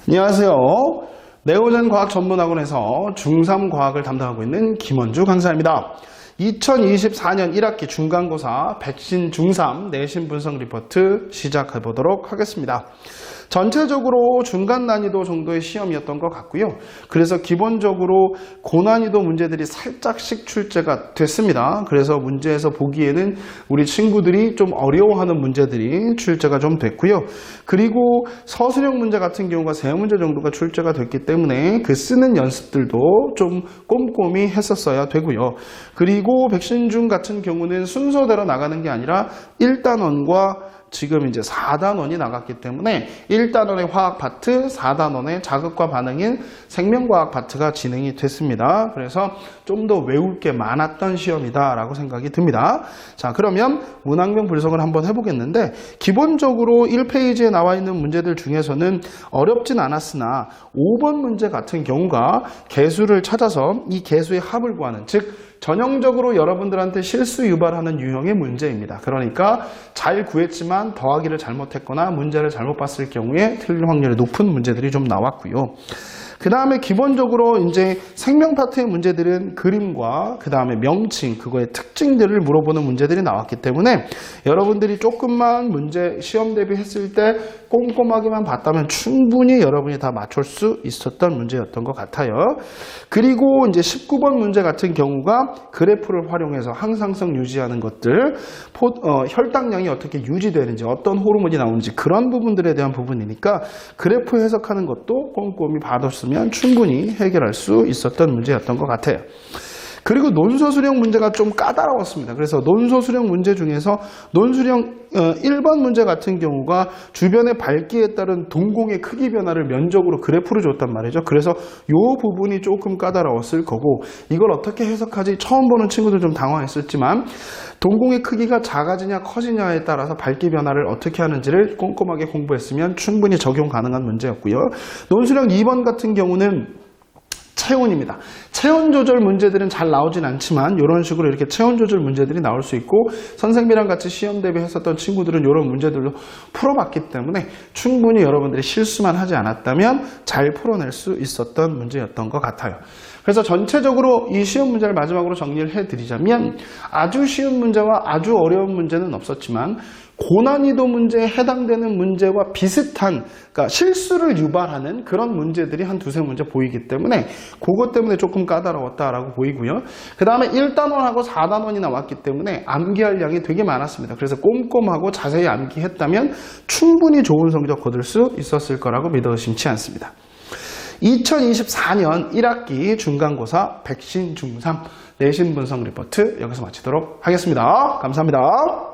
안녕하세요. 네오젠 과학전문학원에서 중3 과학을 담당하고 있는 김원주 강사입니다. 2024년 1학기 중간고사 백신 중3 내신 분석 리포트 시작해 보도록 하겠습니다. 전체적으로 중간 난이도 정도의 시험이었던 것 같고요. 그래서 기본적으로 고난이도 문제들이 살짝씩 출제가 됐습니다. 그래서 문제에서 보기에는 우리 친구들이 좀 어려워하는 문제들이 출제가 좀 됐고요. 그리고 서술형 문제 같은 경우가 3문제 정도가 출제가 됐기 때문에 그 쓰는 연습들도 좀 꼼꼼히 했었어야 되고요. 그리고 백신 중 같은 경우는 순서대로 나가는 게 아니라 1단원과 지금 이제 4단원이 나갔기 때문에 1단원의 화학 파트, 4단원의 자극과 반응인 생명과학 파트가 진행이 됐습니다. 그래서 좀 더 외울 게 많았던 시험이다라고 생각이 듭니다. 자, 그러면 문항명 분석을 한번 해보겠는데 기본적으로 1페이지에 나와 있는 문제들 중에서는 어렵진 않았으나 5번 문제 같은 경우가 개수를 찾아서 이 개수의 합을 구하는, 즉 전형적으로 여러분들한테 실수 유발하는 유형의 문제입니다. 그러니까 잘 구했지만 더하기를 잘못했거나 문제를 잘못 봤을 경우에 틀릴 확률이 높은 문제들이 좀 나왔고요. 그 다음에 기본적으로 이제 생명 파트의 문제들은 그림과 그 다음에 명칭, 그거의 특징들을 물어보는 문제들이 나왔기 때문에 여러분들이 조금만 문제 시험 대비했을 때 꼼꼼하게만 봤다면 충분히 여러분이 다 맞출 수 있었던 문제였던 것 같아요. 그리고 이제 19번 문제 같은 경우가 그래프를 활용해서 항상성 유지하는 것들, 혈당량이 어떻게 유지되는지, 어떤 호르몬이 나오는지 그런 부분들에 대한 부분이니까 그래프 해석하는 것도 꼼꼼히 봐뒀으면 충분히 해결할 수 있었던 문제였던 것 같아요. 그리고 논소수령 문제가 좀 까다로웠습니다. 그래서 논소수령 문제 중에서 논수령 1번 문제 같은 경우가 주변의 밝기에 따른 동공의 크기 변화를 면적으로 그래프로 줬단 말이죠. 그래서 이 부분이 조금 까다로웠을 거고, 이걸 어떻게 해석하지 처음 보는 친구들 좀 당황했었지만 동공의 크기가 작아지냐 커지냐에 따라서 밝기 변화를 어떻게 하는지를 꼼꼼하게 공부했으면 충분히 적용 가능한 문제였고요. 논수령 2번 같은 경우는 체온입니다. 체온 조절 문제들은 잘 나오진 않지만 이런 식으로 이렇게 체온 조절 문제들이 나올 수 있고, 선생님이랑 같이 시험 대비했었던 친구들은 이런 문제들로 풀어봤기 때문에 충분히 여러분들이 실수만 하지 않았다면 잘 풀어낼 수 있었던 문제였던 것 같아요. 그래서 전체적으로 이 시험 문제를 마지막으로 정리를 해드리자면 아주 쉬운 문제와 아주 어려운 문제는 없었지만 고난이도 문제에 해당되는 문제와 비슷한, 그러니까 실수를 유발하는 그런 문제들이 한 두세 문제 보이기 때문에 그것 때문에 조금 까다로웠다라고 보이고요. 그 다음에 1단원하고 4단원이 나왔기 때문에 암기할 양이 되게 많았습니다. 그래서 꼼꼼하고 자세히 암기했다면 충분히 좋은 성적 거둘 수 있었을 거라고 믿어 의심치 않습니다. 2024년 1학기 중간고사 백신 중3 내신 분석 리포트 여기서 마치도록 하겠습니다. 감사합니다.